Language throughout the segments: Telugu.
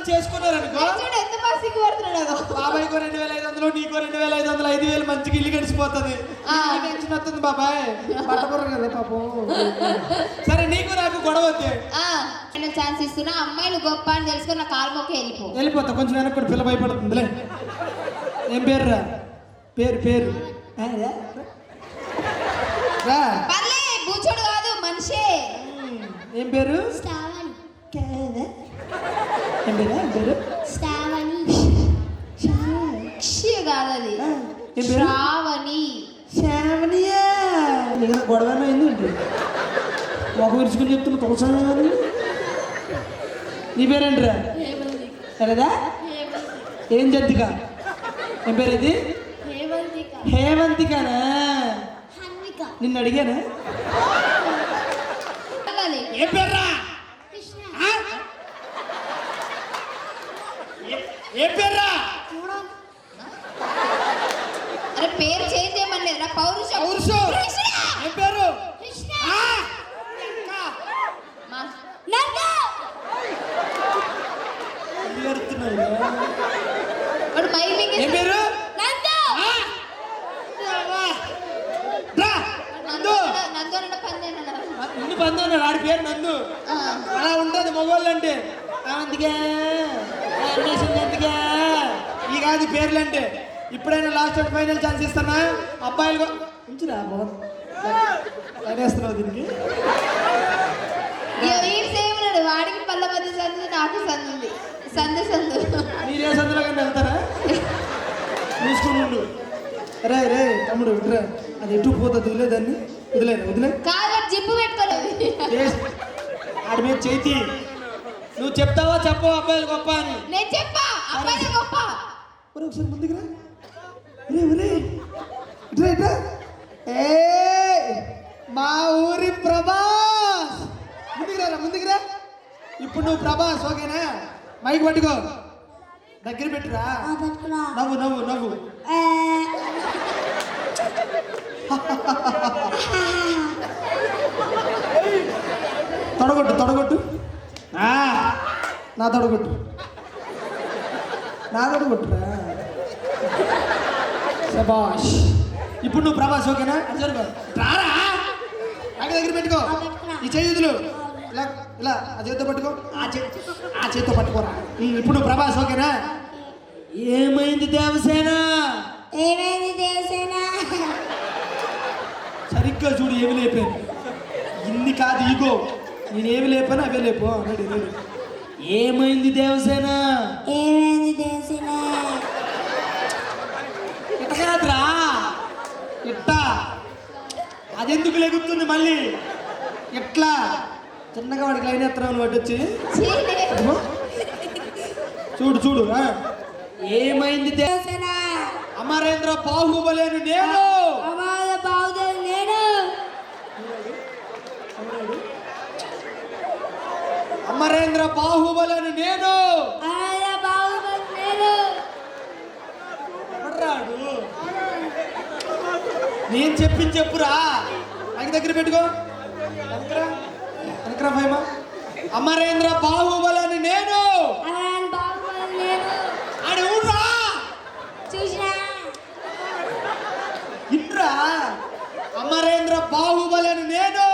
చేసుకున్నారనుకో ఎంత బాగా సిగ్గుపడుతున్నాడు. బాబాయ్కో 2500 నీకో 2500 5000 మంచిగా ఇల్లు గడిచిపోతుంది. టెన్షన్ వస్తుంది బాబాయ్ పట్టకూడదు కదా పాపం. సరే నీకు నాకు గొడవ వద్దే. నేను ఛాన్స్ ఇస్తున్నా. అమ్మాయిలు గొప్ప అని తెలుసుకుని నా కాలు మొక్క వెళ్ళిపోతా. కొంచెం వెనక్కి కూడా పిల్ల భయపడుతుందిలే. ఏం పేరు రా? పేరు రా. బూచోడు కాదు మనిషే. ఏం పేరు? కాదు అది శ్రావణి. శ్రావణియా? గొడవ అయింది ఒక విరుచుకుని చెప్తున్నా తొలసాని. నీ పేరేంట్రా? సరేదా? ఏం జద్దిక? ఏం పేరు ఇది? హేవంతికనా? నిన్ను అడిగానా? ఏం పేర్రా? ఏం పేర్రా? అరే పేరు చేంజ్ చేయమని పౌరుషం. ఏం పేరు? ఏం పేరు? నిన్ను పందన్నాడు. ఆడి పేరు నందు. అలా ఉంటుంది మగవాళ్ళు అంటే. అందుకే అందుకే ఈ కాదు పేర్లు అంటే. ఇప్పుడైనా లాస్ట్ అండ్ ఫైనల్ ఛాన్స్ ఇస్తానా? అబ్బాయిలు ఉంచురా వేస్తున్నావు దీనికి. వాడికి పళ్ళ మధ్య సందు, నాకు సందు ఉంది. సందు మీరే సందులో కానీ వెళ్తారా? చూసుకుని ఉండు. రే తమ్ముడు రే, అది ఎటు పోతుంది వదిలేదాన్ని. వదిలే కాదు జిప్పు పెట్టుకోలేదు. ఆడి మీద చేతి. నువ్వు చెప్తావా చెప్పవు అబ్బాయిలు గొప్ప అని? నేను చెప్పా అబ్బాయిలు గొప్ప. ఒకసారి ముందుకు రా. మా ఊరి ప్రభాస్. ముందుకు రా. ఇప్పుడు నువ్వు ప్రభాస్ ఓకేనా? మైక్ పట్టుకో, దగ్గర పెట్టురా. నవ్వు తొడగొట్టు. నా తొడగొట్టురా. శభాష్. ఇప్పుడు నువ్వు ప్రభాస్ ఓకేనా? రారా, దగ్గర పెట్టుకో. ఈ చేతులు ఇలా ఆ చేతితో పట్టుకో. ఆ చేతితో పట్టుకోరా. ఇప్పుడు నువ్వు ప్రభాస్ ఓకేనా? ఏమైంది దేవసేన? సరిగ్గా చూడు, ఏమి లేపాను. ఇన్ని కాదు ఈగో. నేనేమి లేపాను అవే లేపు అన్నాడు. ఏమైంది దేవసేన? ఇట్ట కాదురా, ఇట్ట. అదెందుకు లెగుతుంది మళ్ళీ? ఎట్లా చిన్నగా వాడికి లైన్ ఎత్తరామని వాటి వచ్చి చూడు. ఏమైంది దేవసేన? అమరేంద్ర బాహుబలి అని నేను. అమరేంద్ర బాహుబలి అని నేను. నేను చెప్పురా. ఆయన దగ్గర పెట్టుకో. భయమా? అమరేంద్ర బాహుబలి అని నేను. ఆడి ఊర్రా ఇంట్రా. అమరేంద్ర బాహుబలి అని నేను.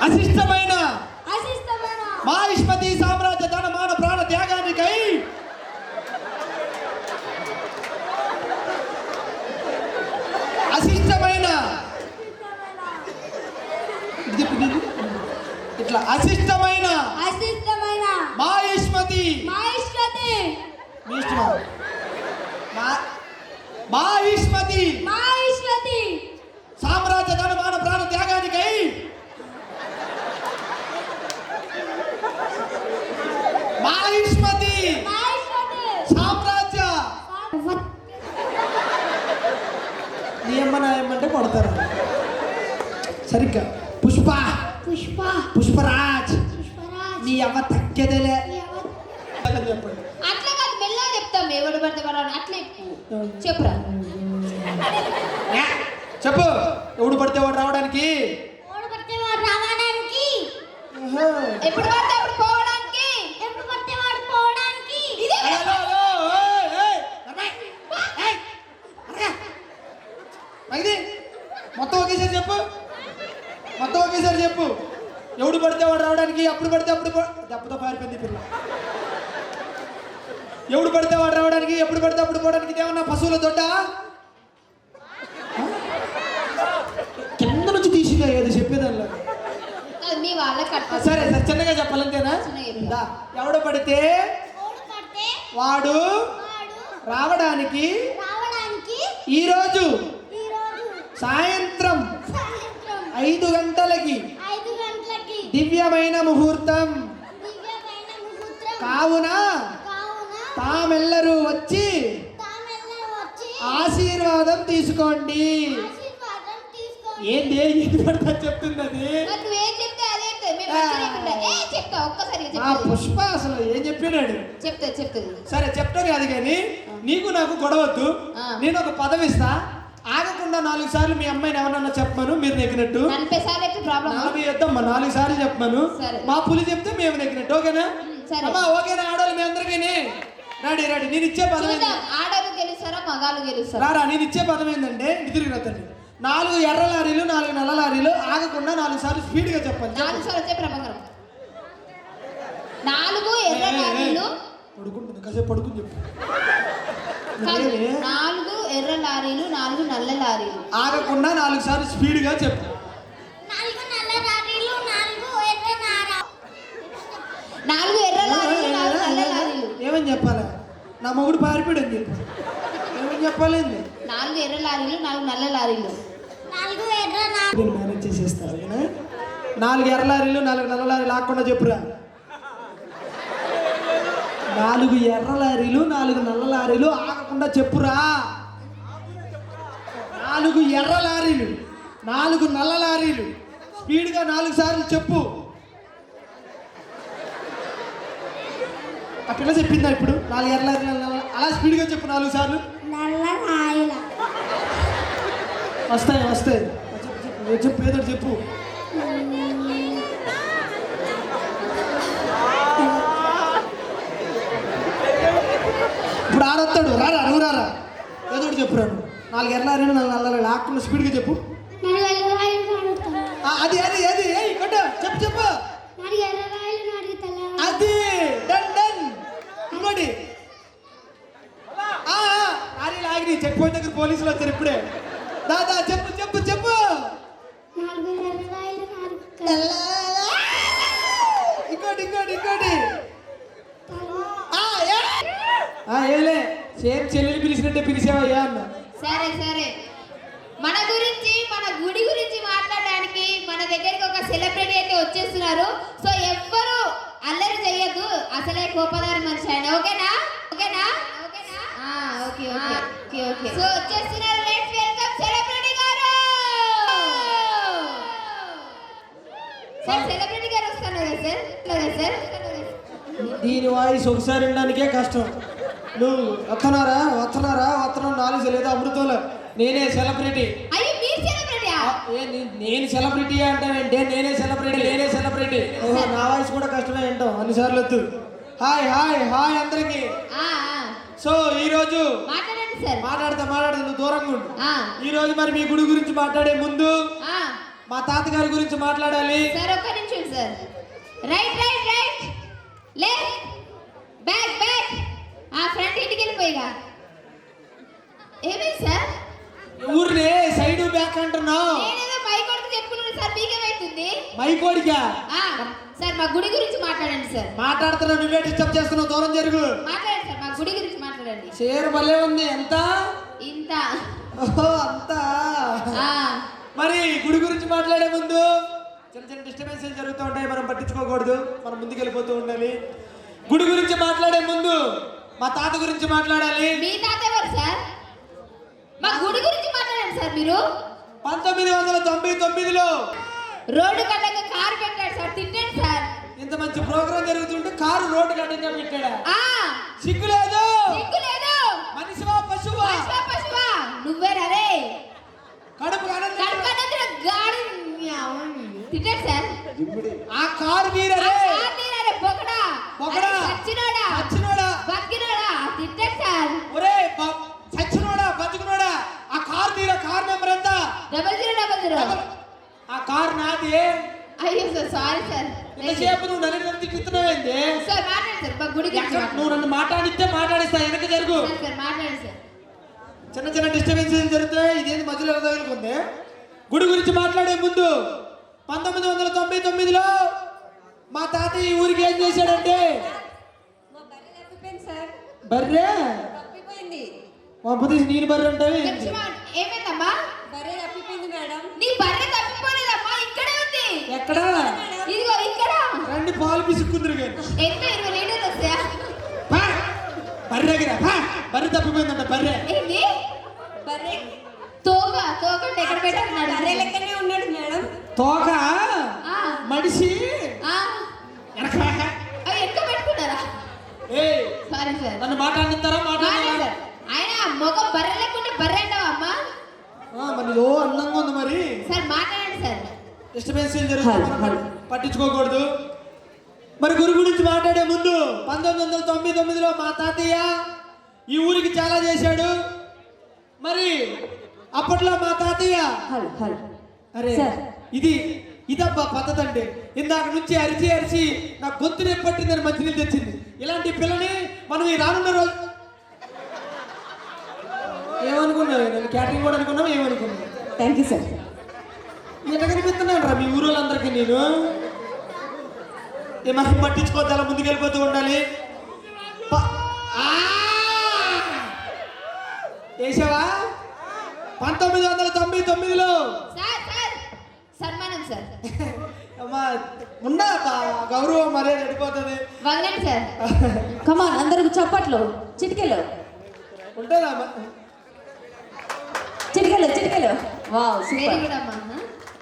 అశిష్టమైన మాహిష్మతి సామ్రాజ్య ధన మాన ప్రాణ త్యాగానికై అశిష్టమైన ఇట్లా అశిష్టమైన మాహిష్మతి సామ్రాజ్య ధన మాన ప్రాణ త్యాగానికై మాహిష్మతి సామ్రాజ్య. నీ ఏమంటే కొడతారు సరిగ్గా. పుష్పరాజ్ నీ అమ్మ తగ్గేదేలే. చెప్పండి. అట్లా కాదు, మెల్లగా చెప్తాం. ఎవడు పడితే వాడు అట్లే చెప్పురా. చెప్పు. ఎవడు పడితే వాడు రావడానికి ఆహా. ఎప్పుడు పడితే అప్పుడు పోవడానికి ఎప్పుడు పడితే వాడు పోవడానికి ఇదే హలో, హలో, ఏయ్, ఏయ్, నర్మయ్, ఏయ్, అరగా. మైది, మొత్తం ఒకేసారి చెప్పు, మొత్తం ఒకేసారి చెప్పు. ఎవడు పడితే వాడు రావడానికి, అప్పుడు పడితే అప్పుడు దెబ్బతో పారిపోయింది పిల్ల. ఎవడు పడితే వాడు రావడానికి, ఎప్పుడు పడితే అప్పుడు పోవడానికి ఇదేమన్నా పశువుల దొడ్డ? కింద నుంచి తీసిగా ఏదో చెప్పేదానిలో. మీ వాళ్ళ కట్ట సరే సరే, చిన్నగా చెప్పాలంతేనా? దా, ఎవడు పడితే ఓడు పడితే వాడు వాడు రావడానికి రావడానికి ఈరోజు ఈరోజు సాయంత్రం సాయంత్రం 5 గంటలకి 5 గంటలకి దివ్యమైన ముహూర్తం దివ్యమైన ముహూర్తం కావున కావున తామెల్లరూ వచ్చి తామెల్లరూ వచ్చి ఆశీర్వాదం తీసుకోండి. ఆశీర్వాదం తీసుకోండి. ఏంది ఏది పడతా చెప్తుంది అది? మరి నువ్వేం చెప్తే అదే మేము మంచిగా చెప్తా ఒక్కసారి ఆ చెప్తా పుష్ప అసలు ఏం చెప్పినాడు? చెప్తుంది సరే చెప్తా కాదు కానీ నీకు నాకు గొడవద్దు. ఆ. నేను ఒక పదవి ఇస్తా, ఆగకుండా 4 సార్లు మీ అమ్మాయిని ఎవరన్నా చెప్పమను, మీరు నెగ్గినట్టు. 40 సార్లు అయితే ప్రాబ్లం 4 వద్దమ్మా, 4 సార్లు చెప్పమను. సరే. మా పులి చెప్తే మేము నెగ్గినట్టు. ఓకేనా? సరే. అమ్మా ఓకేనా? ఆడవాళ్ళు మీ అందరికీ రెడీ రెడీ. నేను ఇచ్చే పదం ఏంది? చూద్దాం ఆడలు గెలుస్తారా మగాళ్ళు గెలుస్తారా రారా, నేను ఇచ్చే పదం ఏంటంటే ఇటు తిరిగి రద్దండి. 4 ఎర్ర లారీలు 4 నల్ల లారీలు ఆగకుండా 4 సార్లు స్పీడ్గా చెప్పండి. 4 సార్లు వచ్చే ప్రభంగరం 4 ఎర్ర లారీలు పడుకుంటుంది, కాసేపు పడుకుని చెప్పు. కాదు, నేనే 4 ఎర్ర లారీలు 4 నల్ల లారీలు ఆగకుండా 4 సార్లు స్పీడ్గా చెప్పు. 4 నల్ల రారీలు 4 ఎర్ర నార 4 ఎర్ర లారీలు 4 నల్ల లారీలు ఏమని చెప్పాలా? నా మొగుడు పారిపోయాడు అని చెప్పు. ఏమని చెప్పాలేంది? 4 ఎర్ర లారీలు 4 నల్ల లారీలు 4 ఎర్ర నార నేను మేనేజ్ చేసేస్తా. ఓకేనా? 4 ఎర్ర లారీలు 4 నల్ల లారీలు ఆగకుండా చెప్పురా. 4 ఎర్ర లారీలు 4 నల్ల లారీలు ఆగకుండా చెప్పురా. 4 ఎర్ర లారీలు 4 నల్ల లారీలు స్పీడ్గా 4 సార్లు చెప్పు. ఆ పిల్ల చెప్పిందా ఇప్పుడు? 4 ఎర్ర లారీలు అలా స్పీడ్గా చెప్పు 4 సార్లు. నల్ల రాయిల వస్తాయి వస్తాయి. చెప్పు చెప్పు, ఏదో ఒకటి చెప్పు. ఇప్పుడు ఆడొస్తాడు, రారా నువ్వు రారా, ఏదో ఒకటి చెప్పురా. 4 ఎర్ర లారీలు 4 నల్ల లారీలు ఆగకుండా స్పీడ్గా చెప్పు. 4 ఎర్ర రాయిలు 4 తెల్ల అది అది అది ఏయ్ కొట్టు, చెప్పు చెప్పు. 4 ఎర్ర రాయిలు 4 తెల్ల అది డన్ డన్. ఇంకోటి లారీలు ఆగి చెక్ పాయింట్ దగ్గర పోలీసులు వచ్చారు ఇప్పుడే. దాదా చెప్పు చెప్పు చెప్పు. 4 ఎర్ర రాయిలు 4 తెల్ల ఇంకోటి ఇంకోటి ఇంకోటి. ఏలే సేమ్ చెల్లెలు పిలిచినట్టే పిలిచావయ్యా అన్న. సరే సరే మన గురించి మన గుడి గురించి మాట్లాడడానికి మన దగ్గరికి ఒక సెలబ్రిటీ అయితే వచ్చేస్తున్నారు. సో ఎవ్వరు అల్లరి చెయ్యొద్దు, అసలే కోపదారి మనిషి ఆయన. ఓకేనా ఓకేనా ఓకేనా okay okay okay okay. So వచ్చేస్తున్నారు. లెట్స్ వెల్కమ్ సెలబ్రిటీ గారు. సార్ సెలబ్రిటీ గారు వస్తున్నారు సార్. దీని వాయిస్ ఒకసారి వినడానికే కష్టం. నువ్వు వస్తున్నారా 4 లేదా అమృతంలో నేనే సెలబ్రిటీ. అయ్యో మీరు సెలబ్రిటీయా? నేను సెలబ్రిటీ అంటానంటే నేనే సెలబ్రిటీ. ఓహో, నా వాయిస్ కూడా కష్టమే వింటాం అన్నిసార్లు వద్దు. హాయ్ హాయ్ హాయ్ అందరికి. సో ఈరోజు మాట్లాడండి సార్. మాట్లాడతా నువ్వు దూరంగా ఉండు. ఆ ఈ రోజు మరి మీ గుడి గురించి మాట్లాడే ముందు ఆ మా తాతగారి గురించి మాట్లాడాలి. సార్ ఒక్క నిమిషం సార్. రైట్ లెఫ్ట్ బ్యాక్ ఆ ఫ్రంట్ ఇంటికి వెళ్ళిపోయిగా. ఏమైంది సార్? ఊరినే సైడ్ బ్యాక్ అంటున్నావు. నేనేదో మైకోడికి చెప్పుకున్నాను సార్, మీకేమైతుంది? మైకోడికా? సార్ మా గుడి గురించి మాట్లాడండి సార్. మాట్లాడుతున్నా, నువ్వే డిస్టర్బ్ చేస్తున్నావు, దూరం జరుగు. మాట్లాడండి సార్, మా గుడి గురించి మాట్లాడండి. షేర్ భలే ఉంది. ఎంత? ఇంత. ఓహో అంతా. మరి గుడి గురించి మాట్లాడే ముందు చిన్న డిస్టర్బెన్సెస్ జరుగుతూ ఉంటాయి, మనం పట్టించుకోకూడదు, మనం ముందుకెళ్ళిపోతూ ఉండాలి. గుడి గురించి మాట్లాడే ముందు మా తాత గురించి మాట్లాడాలి. మీ తాత ఎవరు సార్? మా గుడి గురించి మాట్లాడండి సార్. మీరు 1999లో రోడ్డు కట్టగా కారు పెట్టాడు సార్, తిట్టండి సార్. ఇంత మంచి ప్రోగ్రామ్ జరుగుతుంటే కారు రోడ్డు కట్టగా పెట్టాడా? సిగ్గు లేదు. మనిషివా పశువా? నువ్వే రే కడుపు గాడి తిట్టాడు సార్. ఆ కారు తీరరే కారు తీరారే, బొకడా. బొకడా. అరే సచ్చినోడా. సచ్చినోడా. బతికినోడా. తిట్టాడు సార్. ఒరే సచ్చినోడా బతికినోడా, ఆ కారు తీరా. కార్ నెంబర్ ఎంత? 0000. ఆ కారు నాది. అయ్యో సార్, సారీ సార్. ఎంతసేపు నువ్వు నన్ను తిట్టుతున్నావేంది? సార్ మాట్లాడు సార్, మా గుడి గురించి ఎక్కడ నువ్వు నన్ను మాట్లాడిస్తే మాట్లాడిస్తా, వెనక జరుగు. సార్, సార్ మాట్లాడు సార్. చిన్న చిన్న డిస్టర్బెన్సెస్ జరుగుతాయి. ఇదేంది మధ్యలో ఎలా తగులుకుంది? గుడి గురించి మాట్లాడే ముందు 1999లో మా తాతయ్య ఈ ఊరికి ఏం చేశాడంటే, బర్రె తప్పిపోయింది. పంపతీసి నేను బర్రె అంటే ఏమైందమ్మా? బర్రె తప్పిపోయింది మేడం. నీ బర్రె తప్పిపోలేదమ్మా, ఇక్కడే ఉంది. ఎక్కడ? ఇదిగో ఇక్కడ. రండి పాలు పిసుక్కుందరు కానీ. ఎంత 20 లీటర్లు వస్తాయా? బర్రె దగ్గర బర్రె తప్పిపోయిందంట. బర్రె ఏంటి? బర్రె తోక. తోక అంటే ఎక్కడ పెట్టాడు? బర్రె లెక్కనే ఉన్నాడు మేడం. తోక మడిసి అవి ఎక్కడ పెట్టుకున్నారా? Sorry sir. నన్ను మాట్లాడిస్తారా? మాట్లాడు సార్. ఆయన మొగ బర్రె లేకుంటే బర్రె అంటావా అమ్మా? మరి ఓ అందంగా ఉంది మరి. సార్ మాట్లాడండి సార్. డిస్టర్బెన్స్ జరుగుతుంది, పట్టించుకోకూడదు. మరి గురి గురించి మాట్లాడే ముందు 1999లో మా తాతయ్య ఈ ఊరికి చాలా చేశాడు. మరి అప్పట్లో మా తాతయ్య అరే ఇదబ్బా పద్ధతి అంటే. ఇందాక నుంచి అరిచి అరిచి నా గొంతు పట్టిందని మంచినీళ్ళు తెచ్చింది. ఇలాంటి పిల్లని మనం ఈ రానున్న రోజు ఏమనుకున్నావు? నేను క్యాటరింగ్ కూడా అనుకున్నావు. ఏమనుకున్నావు? Thank you sir. ఎట్లా కనిపిస్తున్నాను రా మీ ఊరోళ్ళందరికీ నేను? ఏమన్నా పట్టించుకోవద్దు, అలా ముందుకెళ్ళిపోతూ ఉండాలి. వేసావా? 1999లో సార్ సార్ సన్మానం సార్. అమ్మా ఉన్నా గౌరవం మర్యాద వెళ్ళిపోతుంది. వంగండి సార్. కమాన్ అందరికి చప్పట్లు. చిటికెలు ఉంటుందా? చిటికెలు. Wow very super. గుడ్ అమ్మా.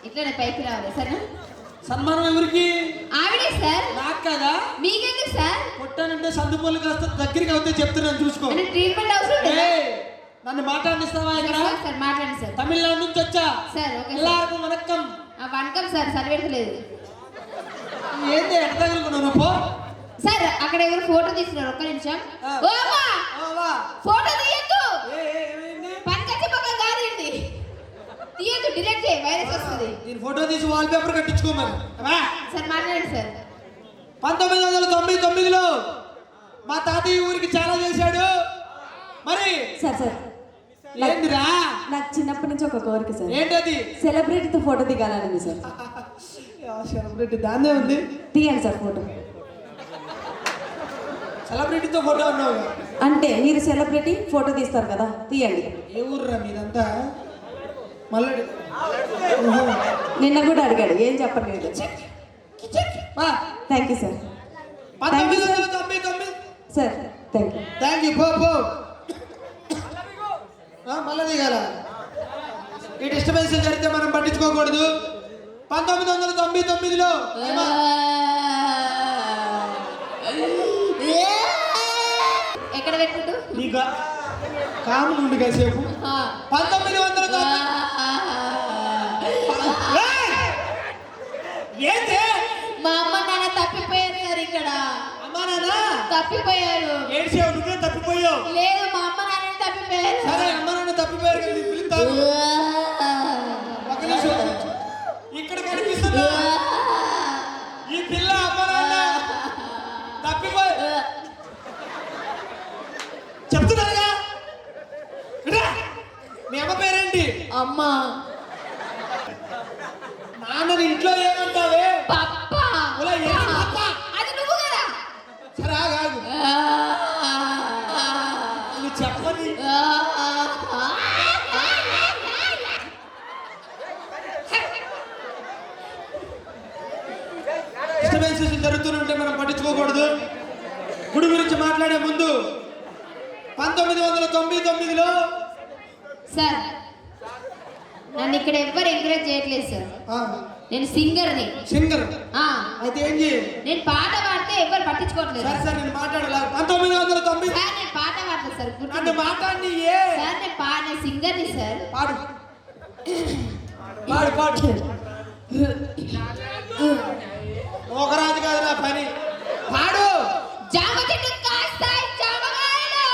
ఇట్లనే పైకి రావాలి సరేనా? సన్మానం ఎవరికి? ఆవిడే సార్. నాకు కదా. మీకెందుకు సార్? కొట్టానంటే సందుపల్లి కాస్త దగ్గరికి అవుతే చెప్తున్నాను చూసుకో. అంటే ట్రీట్మెంట్ అవసరం లేదా? నన్ను మాట్లాడిస్తావా? ఇక్కడ సార్ మాట్లాడండి సార్. తమిళనాడు నుంచి వచ్చా. Sir okay sir. ఎల్లారుకు వనక్కం. వనకం సార్, సరిపెడతలేదు. ఏంటి ఎట్ట తగులుకున్నావు పో? సార్ అక్కడ ఎవరు ఫోటో తీసుకున్నారు, ఒక్క నిమిషం. ఓ అమ్మా, ఫోటో తీయద్దు. పనికొచ్చే పక్కన కాదండి, తీయద్దు. డిలీట్ చేయి, వైరస్ వస్తుంది. నేను ఫోటో తీసి వాల్ పేపర్ కట్టించుకోమని. సార్ మాట్లాడండి సార్. 1999లో మా తాతయ్య ఊరికి చాలా చేశాడు. మరి సార్ ఏందిరా? నాకు చిన్నప్పటి నుంచి ఒక కోరిక సార్. ఏంటది? సెలబ్రిటీతో ఫోటో దిగాలని సార్. సెలబ్రిటీ దాన్నే ఉంది. తీయండి సార్ ఫోటో. సెలబ్రిటీతో ఫోటో ఉన్నావు అంటే మీరు సెలబ్రిటీ ఫోటో తీస్తారు కదా, తీయండి. ఏ ఊర్రా మీదంతా? మల్లడి. నిన్న కూడా అడిగాడు, ఏం చెప్పలేదు. Thank you sir. 1999 sir thank you. Thank you. పో మళ్ళీ దిగాల. ఈ డిస్టర్బెన్స్ జరిగితే మనం పట్టించుకోకూడదు. 1999లో ఎక్కడ పెట్టుకుంటూ నీకు కాము నుండి కాసేపు. 1990 ఏంటి? మా అమ్మ నాన్న తప్పిపోయారు సార్. ఇక్కడ అమ్మా నాన్న తప్పిపోయారు. ఏడ్చావు, నువ్వే తప్పిపోయావు. లేదు, మా అమ్మ నాన్న తప్పిపోయారు. సరే అమ్మ నాన్న తప్పిపోయారు కదా, పిలుస్తాను. ఒక నిమిషం. ఇక్కడ కనిపిస్తున్నా ఈ పిల్ల అమ్మ నాన్న తప్పిపోయి చెప్తున్నారుగా. మీ అమ్మ పేరేంటి? అమ్మ. నాన్న ఇంట్లో ఏమంటావే? పప్పా. అది నువ్వు కదా. సరే ఆగు. నువ్వు చెప్పని డిస్టర్బెన్సెస్ జరుగుతుంటే మనం పట్టించుకోకూడదు. గుడి గురించి మాట్లాడే ముందు 1999లో సార్ నన్ను ఇక్కడ ఎవ్వరు ఎంకరేజ్ చేయట్లేదు సార్. నేను సింగర్ని. సింగర్ అయితే ఏం చేయాలి? నేను పాట పాడితే ఎవ్వరు పట్టించుకోవట్లేదు. సరే సార్ నేను మాట్లాడాలి. 1990 సార్ నేను పాట పాడలేదు సార్. నన్ను మాట్లాడి సార్ నేను సింగర్ని సార్. పాడు పాడు పాడు. ఒకరాజు కాదు నా పని. పాడు. జామ చెట్టు కాస్తాయి జామకాయలు,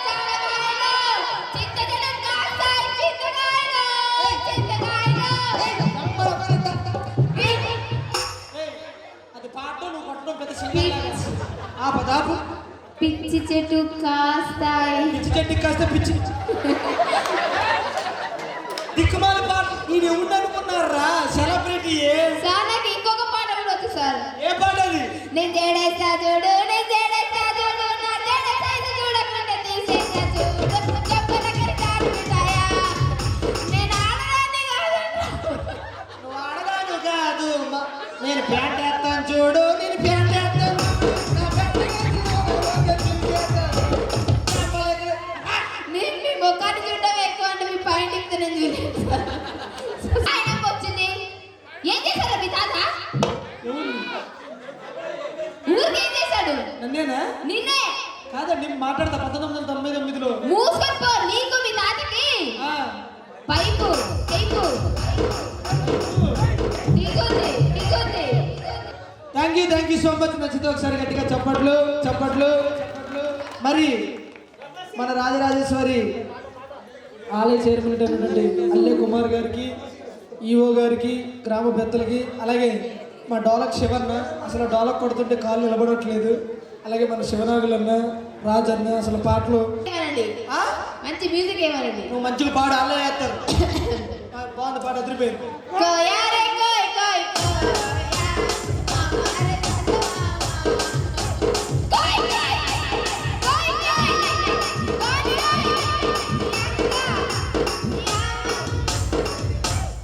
జామకాయలు. చింత చెట్టు కాస్తాయి చింతకాయలు, చింతకాయలు. అది పాడటం నువ్వు కొట్టడం పెద్ద సింగర్. ఆ పదాపు. పిచ్చి చెట్టు కాస్తాయి. పిచ్చి చెట్టుకి కాస్తే పిచ్చి దిక్కుమాలి పాట. ఈయన ఉండనుకున్నారా సెలబ్రిటీ? సార్ నాకు ఇంకొక పాట కూడా వచ్చు సార్. ఏ పాట అది? నేను జడేస్తా చూడు, నేను జడేస్తా చూడు, నా జడ సైజు చూడకుండా తీసేస్తా చూడు. చెప్పనక్కడి కాడు మిఠాయా, నేను ఆడదాన్ని కాదంటా. నువ్వు ఆడదాను కాదు. నేను ప్యాంట్ వేస్తాను చూడు, నేను ప్యాంట్ వేస్తాను. నేను మీ ముఖాన్ని చూడడం ఎక్కువ అంటే మీ పైన చెప్తే నేను చూడలేదు సార్. ఆయనకు వచ్చింది ఏం చేశారు మీ తాత? ఊరికేం చేశాడు? నన్నేనా? నిన్నే కాదండి, మాట్లాడతా. 1999లో మూసుకొని పో. నీకు మీ తాతకి పైపు పైపు దిగుంది దిగుంది. Thank you so much. నచ్చితే ఒకసారి గట్టిగా చప్పట్లు చప్పట్లు చప్పట్లు. మరి మన రాజరాజేశ్వరి ఆలయ చైర్మన్ అయినటువంటి అల్లె కుమార్ గారికి, ఈఓ గారికి, గ్రామ పెద్దలకి, అలాగే మా డోలక్ శివన్న, అసలు డోలక్ కొడుతుంటే కాళ్ళు నిలబడట్లేదు. అలాగే మన శివనాగులన్న, రాజన్న, అసలు పాటలు ఏమనండి? ఆ? మంచి మ్యూజిక్ ఏమనండి? నువ్వు మంచిగా పాడు, అల్లే వేస్తారు. బాగుంది పాట, అదిరిపోయింది. కోయా